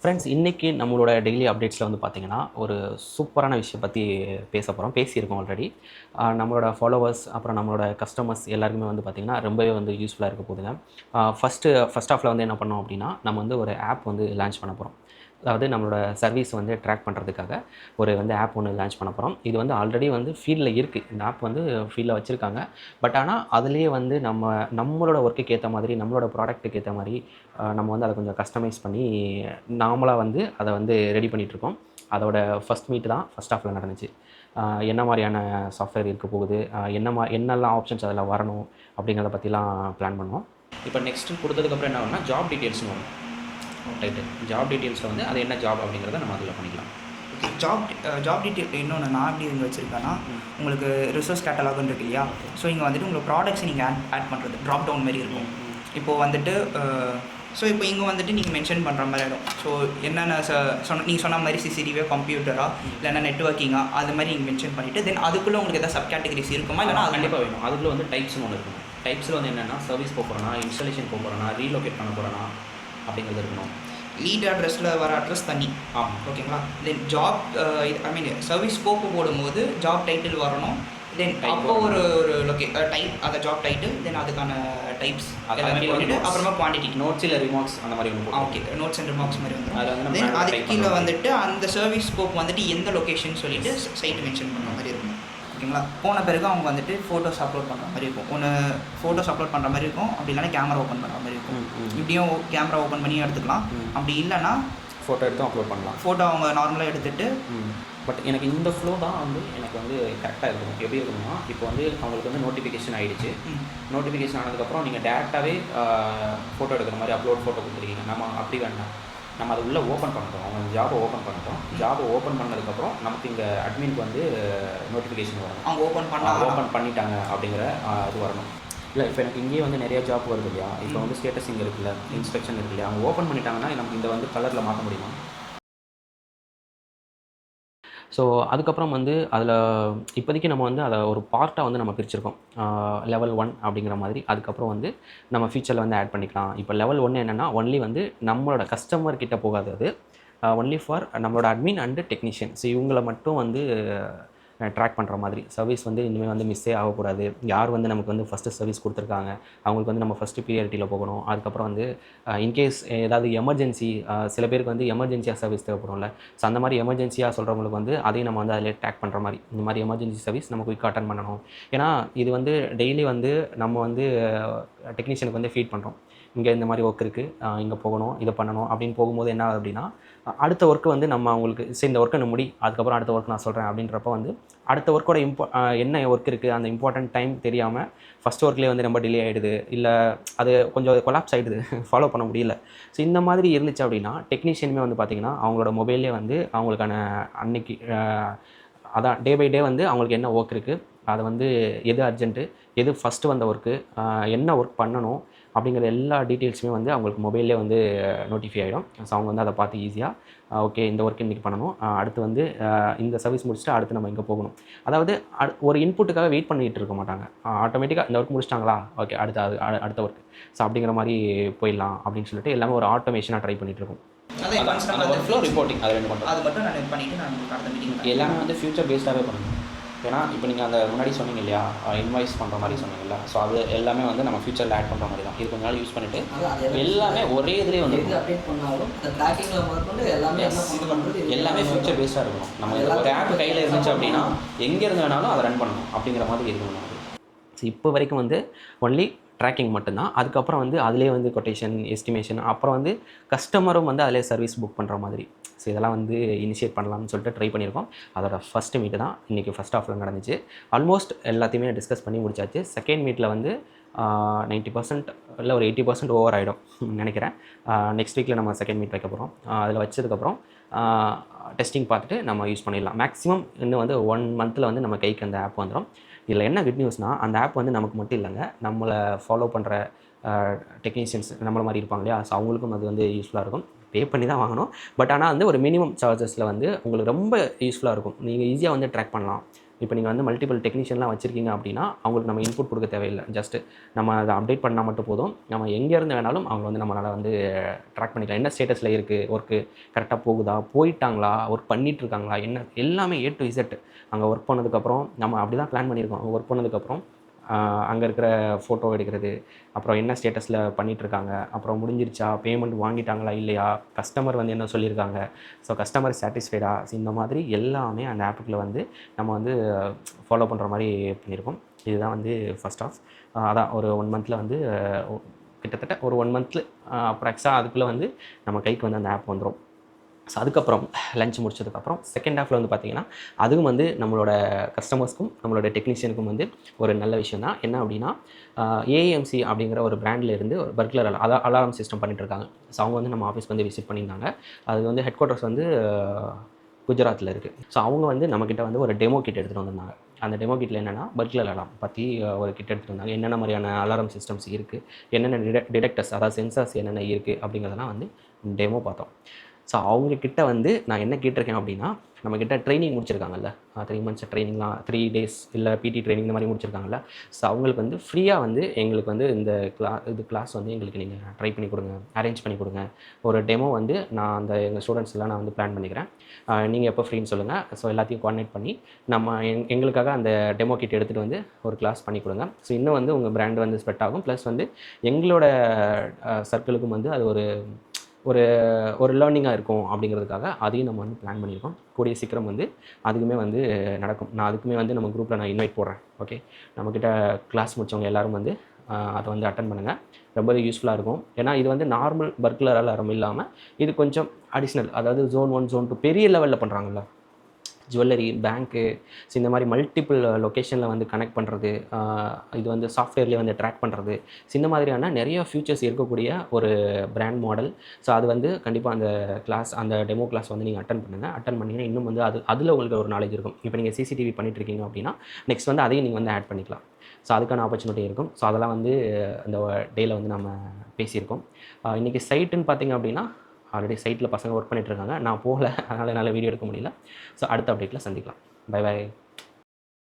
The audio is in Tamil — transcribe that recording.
ஃப்ரெண்ட்ஸ், இன்றைக்கி நம்மளோட டெய்லி அப்டேட்ஸில் வந்து பார்த்திங்கன்னா ஒரு சூப்பரான விஷயம் பற்றி பேசியிருக்கோம் ஆல்ரெடி. நம்மளோட ஃபாலோவர்ஸ் அப்புறம் நம்மளோட கஸ்டமர்ஸ் எல்லாருக்குமே வந்து பார்த்திங்கன்னா ரொம்பவே வந்து யூஸ்ஃபுல்லாக இருக்க போகுதுங்க. ஃபஸ்ட் ஆஃபில் வந்து என்ன பண்ணோம் அப்படின்னா, நம்ம வந்து ஒரு ஆப் வந்து லான்ச் பண்ண போகிறோம். அதாவது நம்மளோட சர்வீஸ் வந்து ட்ராக் பண்ணுறதுக்காக ஒரு வந்து ஆப் ஒன்று லான்ச் பண்ண போகிறோம். இது வந்து ஆல்ரெடி வந்து ஃபீல்டில் இருக்குது. இந்த ஆப் வந்து ஃபீல்டில் வச்சுருக்காங்க. பட் ஆனால் அதுலேயே வந்து நம்மளோட ஒர்க்குக்கு ஏற்ற மாதிரி, நம்மளோட ப்ராடக்ட்டுக்கு ஏற்ற மாதிரி நம்ம வந்து அதை கொஞ்சம் கஸ்டமைஸ் பண்ணி நாமளா வந்து அதை வந்து ரெடி பண்ணிகிட்ருக்கோம். அதோட ஃபஸ்ட் மீட் தான் ஃபஸ்ட் ஆஃபில் நடந்துச்சு. என்ன மாதிரியான சாஃப்ட்வேர் இருக்க போகுது, என்னெல்லாம் ஆப்ஷன்ஸ் அதில் வரணும் அப்படிங்கிறத பற்றிலாம் பிளான் பண்ணோம். இப்போ நெக்ஸ்ட்டு கொடுத்ததுக்கப்புறம் என்ன ஆகும்னா ஜாப் டீட்டெயில்ஸ்னு வரும். ரைட்டு, ஜாப் டீட்டெயில்ஸில் வந்து அது என்ன ஜாப் அப்படிங்கிறத நம்ம அதில் பண்ணிக்கலாம். ஓகே, ஜாப் டீட்டெயில் இன்னொன்று நான் எப்படி இங்கே வச்சுருக்கேன்னா, உங்களுக்கு ரிசோர்ஸ் கேட்டலாக்னு இருக்கு இல்லையா? ஸோ இங்கே வந்துட்டு உங்களுக்கு ப்ராடக்ட்ஸ் நீங்கள் ஆட் பண்ணுறது ட்ராப் டவுன் மாதிரி இருக்கும். இப்போது வந்துட்டு ஸோ இப்போ இங்கே வந்துட்டு நீங்கள் மென்ஷன் பண்ணுற மாதிரி ஆகிடும். ஸோ என்னென்ன நீங்கள் சொன்ன மாதிரி சிசிடிவியோ கம்ப்யூட்டரா இல்லைன்னா நெட்ஒர்க்கிங்கா அது மாதிரி நீங்கள் மென்ஷன் பண்ணிவிட்டு தென் அதுக்குள்ளே உங்களுக்கு எதாவது சப் கேட்டகரிஸ் இருக்குமா? இல்லைனா அது கண்டிப்பாக வேணும். அதுக்குள்ளே வந்து டைப்ஸ்னு ஒன்று இருக்கும். டைப்ஸில் வந்து என்னென்னா சர்வீஸ் போகிறோன்னா, இன்ஸ்டாலேஷன் போகிறோன்னா, ரீலோகேட் பண்ண போகிறோன்னா அப்படிங்கிறது இருக்கணும். லீட் அட்ரஸில் வர அட்ரஸ் தனி. ஓகேங்களா? தென் ஜாப் சர்வீஸ் ஸ்கோப்பு போடும்போது ஜாப் டைட்டில் வரணும். தென் அப்போ ஒரு டைப் அந்த ஜாப் டைட்டில் தென் அதுக்கான டைப்ஸ் எல்லாமே வந்துட்டு அப்புறமா குவான்டிட்டி நோட்ஸ் இல்லை ரிமார்க்ஸ் அந்த மாதிரி ஒன்று. ஓகே, நோட்ஸ் அண்ட் ரிமார்க்ஸ் மாதிரி வந்துடும். தென் அதுக்கு கீழே வந்துட்டு அந்த சர்வீஸ் ஸ்கோப் வந்துட்டு எந்த லொக்கேஷன் சொல்லிட்டு சைட்டு மென்ஷன் பண்ணுற மாதிரி இருக்கும். ஓகேங்களா? போன பிறகு அவங்க வந்துட்டு ஃபோட்டோஸ் அப்லோட் பண்ணுற மாதிரி இருக்கும். ஒன்று ஃபோட்டோஸ் அப்லோட் பண்ணுற மாதிரி இருக்கும், அப்படி இல்லைனா கேமரா ஓப்பன் பண்ணுற மாதிரி இருக்கும். இப்படியும் கேமரா ஓப்பன் பண்ணி எடுத்துக்கலாம். அப்படி இல்லைனா ஃபோட்டோ எடுத்து அப்லோட் பண்ணலாம். ஃபோட்டோ அவங்க நார்மலாக எடுத்துகிட்டு பட் எனக்கு இந்த ஃப்ளோ தான் வந்து எனக்கு வந்து கரெக்டாக இருக்கணும். எப்படி இருக்கணும்னா, இப்போ வந்து அவங்களுக்கு வந்து நோட்டிஃபிகேஷன் ஆகிடுச்சு. நோட்டிஃபிகேஷன் ஆனதுக்கப்புறம் நீங்கள் டேரெக்டாகவே ஃபோட்டோ எடுக்கிற மாதிரி அப்லோட் ஃபோட்டோ கொடுத்துருக்கீங்க. நம்ம அப்படி வேண்டாம், நம்ம அதை உள்ளே ஓப்பன் பண்ணிட்டோம். அவங்க ஜாபை ஓப்பன் பண்ணிட்டோம். ஜாபை ஓப்பன் பண்ணதுக்கப்புறம் நமக்கு இங்கே அட்மினுக்கு வந்து நோட்டிஃபிகேஷன் வரணும். அவங்க ஓப்பன் பண்ணிட்டாங்க அப்படிங்கிற அது வரணும். இல்லை, இப்போ எனக்கு இங்கேயே வந்து நிறைய ஜாப் வருது இல்லையா? இப்போ வந்து ஸ்டேட்டஸ் இங்கே இருக்குல்ல, இன்ஸ்ட்ரக்ஷன் இருக்கு இல்லையா? அவங்க ஓப்பன் பண்ணிட்டாங்கன்னா நமக்கு இந்த வந்து கலரில் மாற்ற முடியுமா? ஸோ அதுக்கப்புறம் வந்து அதில் இப்போதைக்கு நம்ம வந்து அதை ஒரு பார்ட்டாக வந்து நம்ம பிரிச்சிருக்கோம். லெவல் 1 அப்படிங்கிற மாதிரி. அதுக்கப்புறம் வந்து நம்ம ஃபியூச்சரில் வந்து ஆட் பண்ணிக்கலாம். இப்போ லெவல் 1 என்னென்னா ஒன்லி வந்து நம்மளோட கஸ்டமர் கிட்ட போகாது. அது ஒன்லி ஃபார் நம்மளோட அட்மின் அண்டு டெக்னீஷியன். ஸோ இவங்களை மட்டும் வந்து ட்ராக் பண்ணுற மாதிரி. சர்வீஸ் வந்து இனிமேல் வந்து மிஸ்ஸே ஆகக்கூடாது. யார் வந்து நமக்கு வந்து ஃபஸ்ட்டு சர்வீஸ் கொடுத்துருக்காங்க அவங்களுக்கு வந்து நம்ம ஃபஸ்ட்டு ப்ரியாரிட்டியில் போகணும். அதுக்கப்புறம் வந்து இன்கேஸ் ஏதாவது எமர்ஜென்சி, சில பேருக்கு வந்து எமர்ஜென்சியாக சர்வீஸ் தேவைப்படும்ல. ஸோ அந்த மாதிரி எமர்ஜென்சியாக சொல்கிறவங்களுக்கு வந்து அதையும் நம்ம வந்து அதிலே ட்ராக் பண்ணுற மாதிரி. இந்த மாதிரி எமர்ஜென்சி சர்வீஸ் நம்ம குயிக்காக அட்டன் பண்ணணும். ஏன்னா இது வந்து டெய்லி வந்து நம்ம வந்து டெக்னீஷியனுக்கு வந்து ஃபீட் பண்ணுறோம். இங்கே இந்த மாதிரி ஒர்க் இருக்குது, இங்கே போகணும், இதை பண்ணணும் அப்படின்னு போகும்போது என்ன ஆகுது அப்படின்னா, அடுத்த ஒர்க்கு வந்து நம்ம அவங்களுக்கு சரி இந்த ஒர்க்கை முடி, அதுக்கப்புறம் அடுத்த ஒர்க் நான் சொல்கிறேன் அப்படின்றப்ப வந்து அடுத்த ஒர்க்கோட என்ன ஒர்க் இருக்குது அந்த இம்பார்ட்டன்ட் டைம் தெரியாமல் ஃபஸ்ட் ஒர்க்லேயே வந்து ரொம்ப டிலே ஆகிடுது, இல்லை அது கொஞ்சம் கொலாப்ஸ் ஆகிடுது, ஃபாலோ பண்ண முடியல. ஸோ இந்த மாதிரி இருந்துச்சு அப்படின்னா டெக்னீஷியனுமே வந்து பார்த்திங்கன்னா அவங்களோட மொபைல்லே வந்து அவங்களுக்கான அன்னைக்கு அதான் டே பை டே வந்து அவங்களுக்கு என்ன ஒர்க் இருக்குது, அதை வந்து எது அர்ஜென்ட்டு, எது ஃபஸ்ட்டு வந்த ஒர்க்கு, என்ன ஒர்க் பண்ணணும் அப்படிங்கிற எல்லா டீட்டெயில்ஸுமே வந்து அவங்களுக்கு மொபைல்லே வந்து நோட்டிஃபை ஆகிடும். ஸோ அவங்க வந்து அதை பார்த்து ஈஸியாக ஓகே இந்த ஒர்க் இன்றைக்கி பண்ணணும், அடுத்து வந்து இந்த சர்வீஸ் முடிச்சுட்டு அடுத்து நம்ம இங்கே போகணும். அதாவது ஒரு இன்புட்டுக்காக வெயிட் பண்ணிகிட்டு இருக்க மாட்டாங்க. ஆட்டோமேட்டிக்காக இந்த ஒர்க் முடிச்சிட்டாங்களா, ஓகே அடுத்த ஒர்க், ஸோ அப்படிங்கிற மாதிரி போயிடலாம் அப்படின்னு சொல்லிட்டு எல்லாமே ஒரு ஆட்டோமேஷனாக ட்ரை பண்ணிகிட்ருக்கோம். ரிப்போர்ட்டிங் அது மட்டும் நான் பண்ணிவிட்டு எல்லாமே வந்து ஃபியூச்சர் பேஸ்டாகவே பண்ணணும். ஏன்னா இப்போ நீங்கள் அந்த முன்னாடி சொன்னீங்க இல்லையா, இன்வாய்ஸ் பண்ணுற மாதிரி சொன்னீங்கல்ல, ஸோ அது எல்லாமே வந்து நம்ம ஃபியூச்சரில் ஆட் பண்ணுற மாதிரி தான். இது கொஞ்ச நாள் யூஸ் பண்ணிவிட்டு எல்லாமே ஒரே இதிலே வந்து அப்டேட் பண்ணாலும் எல்லாமே ஃபியூச்சர் பேஸ்டாக இருக்கணும். நம்ம ஒரு ஆப் கையில் இருந்துச்சு அப்படின்னா எங்கேருந்து வேணாலும் அதை ரன் பண்ணணும் அப்படிங்கிற மாதிரி இருக்கணும். ஸோ இப்போ வரைக்கும் வந்து ஒன்லி ட்ராக்கிங் மட்டும்தான். அதுக்கப்புறம் வந்து அதிலே வந்து கொட்டேஷன், எஸ்டிமேஷன், அப்புறம் வந்து கஸ்டமரும் வந்து அதிலே சர்வீஸ் புக் பண்ணுற மாதிரி. ஸோ இதெல்லாம் வந்து இனிஷியேட் பண்ணலாம்னு சொல்லிட்டு ட்ரை பண்ணியிருக்கோம். அதோட ஃபஸ்ட்டு மீட்டு தான் இன்றைக்கி ஃபஸ்ட் ஆஃபில் நடந்துச்சு. ஆல்மோஸ்ட் எல்லாத்தையுமே டிஸ்கஸ் பண்ணி முடிச்சாச்சு. செகண்ட் மீட்டில் வந்து 90% இல்லை ஒரு 80% ஓவர் ஆகிடும் நினைக்கிறேன். நெக்ஸ்ட் வீக்கில் நம்ம செகண்ட் மீட் வைக்க போகிறோம். அதில் வச்சதுக்கப்புறம் டெஸ்டிங் பார்த்துட்டு நம்ம யூஸ் பண்ணிடலாம். மேக்ஸிமம் இன்னும் வந்து 1 மந்தில் வந்து நம்ம கைக்கு அந்த ஆப் வந்துடும். இதில் என்ன குட் நியூஸ்னால் அந்த ஆப் வந்து நமக்கு மட்டும் இல்லைங்க, நம்மளை ஃபாலோ பண்ணுற டெக்னீஷியன்ஸ் நம்மள மாதிரி இருப்பாங்க இல்லையா, ஸோ அவங்களுக்கும் அது வந்து யூஸ்ஃபுல்லாக இருக்கும். பே பண்ணி தான் வாங்கணும். பட் ஆனால் வந்து ஒரு மினிமம் சார்ஜஸில் வந்து உங்களுக்கு ரொம்ப யூஸ்ஃபுல்லாக இருக்கும். நீங்கள் ஈஸியாக வந்து ட்ராக் பண்ணலாம். இப்போ நீங்கள் வந்து மல்டிபிள் டெக்னீஷியன்லாம் வச்சுருக்கீங்க அப்படின்னா அவங்களுக்கு நம்ம இன்புட் கொடுக்க தேவையில்லை. ஜஸ்ட்டு நம்ம அதை அப்டேட் பண்ணால் மட்டும் போதும். நம்ம எங்கேருந்து வேணாலும் அவங்க வந்து நம்மளால் வந்து ட்ராக் பண்ணிக்கலாம். என்ன ஸ்டேட்டஸில் இருக்குது, ஒர்க்கு கரெக்டாக போகுதா, போயிட்டாங்களா, ஒர்க் பண்ணிகிட்ருக்காங்களா, என்ன எல்லாமே A to Z. அங்கே ஒர்க் பண்ணதுக்கப்புறம் நம்ம அப்படி தான் பிளான் பண்ணியிருக்கோம். அங்கே ஒர்க் பண்ணதுக்கப்புறம் அங்கே இருக்கிற ஃபோட்டோ எடுக்கிறது, அப்புறம் என்ன ஸ்டேட்டஸில் பண்ணிகிட்ருக்காங்க, அப்புறம் முடிஞ்சிருச்சா, பேமெண்ட் வாங்கிட்டாங்களா இல்லையா, கஸ்டமர் வந்து என்ன சொல்லியிருக்காங்க, ஸோ கஸ்டமர் சாட்டிஸ்ஃபைடா, ஸோ இந்த மாதிரி எல்லாமே அந்த ஆப்புக்குள்ளே வந்து நம்ம வந்து ஃபாலோ பண்ணுற மாதிரி பண்ணியிருக்கோம். இதுதான் வந்து ஃபர்ஸ்ட் ஆஃப். அதான் ஒரு 1 மந்தில் வந்து கிட்டத்தட்ட ஒரு 1 மந்த்தில் அப்ராக்ஸாக அதுக்குள்ளே வந்து நம்ம கைக்கு வந்து அந்த ஆப் வந்துடும். ஸோ அதுக்கப்புறம் லஞ்ச் முடிச்சதுக்கப்புறம் செகண்ட் ஹாஃபில் வந்து பார்த்திங்கன்னா அதுவும் வந்து நம்மளோட கஸ்டமர்ஸ்க்கும் நம்மளோட டெக்னீஷியனுக்கும் வந்து ஒரு நல்ல விஷயம் தான். என்ன அப்படின்னா ஏஎம்சி அப்படிங்கிற ஒரு பிராண்டில் இருந்து ஒரு பர்க்லர் அலாரம் சிஸ்டம் பண்ணிட்டுருக்காங்க. ஸோ அவங்க வந்து நம்ம ஆஃபீஸ்க்கு வந்து விசிட் பண்ணியிருந்தாங்க. அது வந்து ஹெட் குவார்ட்டர்ஸ் வந்து குஜராத்தில் இருக்குது. ஸோ அவங்க வந்து நம்மக்கிட்ட வந்து ஒரு டெமோ கிட் எடுத்துகிட்டு வந்திருந்தாங்க. அந்த டெமோ கிட்டில் என்னென்னா பர்க்லர் அலாரம் பற்றி ஒரு கிட் எடுத்துகிட்டு வந்தாங்க. என்னென்ன மாதிரியான அலாரம் சிஸ்டம்ஸ் இருக்குது, என்னென்ன டிடெக்டர்ஸ் அதாவது சென்சார்ஸ் என்னென்ன இருக்குது அப்படிங்கிறதெல்லாம் வந்து டெமோ பார்த்தோம். ஸோ அவங்கக்கிட்ட வந்து நான் என்ன கேட்டிருக்கேன் அப்படின்னா, நம்மக்கிட்ட ட்ரைனிங் முடிச்சிருக்காங்கல்ல, 3 மந்த்ஸ் ட்ரைனிங்லாம் 3 டேஸ் இல்லை பிடி ட்ரைனிங் இந்த மாதிரி முடிச்சிருக்காங்கல்ல. ஸோ அவங்களுக்கு வந்து ஃப்ரீயாக வந்து எங்களுக்கு வந்து இந்த கிளாஸ் வந்து எங்களுக்கு நீங்கள் ட்ரை பண்ணி கொடுங்க, அரேஞ்ச் பண்ணி கொடுங்க. ஒரு டெமோ வந்து நான் அந்த எங்கள் ஸ்டூடெண்ட்ஸ் எல்லாம் நான் வந்து பிளான் பண்ணிக்கிறேன். நீங்கள் எப்போ ஃப்ரீன்னு சொல்லுங்கள். ஸோ எல்லாத்தையும் கோஆர்டினேட் பண்ணி நம்ம எங்களுக்காக அந்த டெமோ கிட் எடுத்துகிட்டு வந்து ஒரு கிளாஸ் பண்ணி கொடுங்க. ஸோ இன்னும் வந்து உங்கள் பிராண்ட் வந்து ஸ்ப்ரெட் ஆகும். ப்ளஸ் வந்து எங்களோட சர்க்கிளுக்கும் வந்து அது ஒரு ஒரு ஒரு லேர்னிங்காக இருக்கும் அப்படிங்கிறதுக்காக அதையும் நம்ம வந்து பிளான் பண்ணியிருக்கோம். கூடிய சீக்கிரம் வந்து அதுக்குமே வந்து நடக்கும். நான் அதுக்குமே வந்து நம்ம குரூப்பில் நான் இன்வைட் போடுறேன். ஓகே, நம்மக்கிட்ட கிளாஸ் முடித்தவங்க எல்லோரும் வந்து அதை வந்து அட்டன் பண்ணுங்கள். ரொம்பவே யூஸ்ஃபுல்லாக இருக்கும். ஏன்னா இது வந்து நார்மல் பர்க்லர் அலாரம் இல்லாமல் இது கொஞ்சம் அடிஷ்னல், அதாவது Zone 1 Zone 2 பெரிய லெவலில் பண்ணுறாங்கல்ல, ஜுவல்லரி, பேங்க்கு, ஸோ இந்த மாதிரி மல்டிபிள் லொக்கேஷனில் வந்து கனெக்ட் பண்ணுறது, இது வந்து சாஃப்ட்வேர்லேயே வந்து ட்ராக் பண்ணுறது, ஸோ இந்த மாதிரியான நிறைய ஃபியூச்சர்ஸ் இருக்கக்கூடிய ஒரு பிராண்ட் மாடல். ஸோ அது வந்து கண்டிப்பாக அந்த டெமோ கிளாஸ் வந்து நீங்கள் அட்டன் பண்ணுங்கள். அட்டன் பண்ணிங்கன்னா இன்னும் வந்து அதில் உங்களுக்கு ஒரு நாலேஜ் இருக்கும். இப்போ நீங்கள் சிசிடிவி பண்ணிட்டுருக்கீங்க அப்படின்னா நெக்ஸ்ட் வந்து அதையும் நீங்கள் வந்து ஆட் பண்ணிக்கலாம். ஸோ அதுக்கான ஆப்பர்ச்சுனிட்டி இருக்கும். ஸோ அதெல்லாம் வந்து அந்த டேயில் வந்து நம்ம பேசியிருக்கோம். இன்றைக்கி சைட்டுன்னு பார்த்திங்க அப்படின்னா ஆல்ரெடி சைட்டில் பசங்க ஒர்க் பண்ணிகிட்ருக்காங்க. நான் போகல, அதனால் என்னால் வீடியோ எடுக்க முடியல. ஸோ அடுத்த அப்டேட்டில் சந்திக்கலாம். Bye by.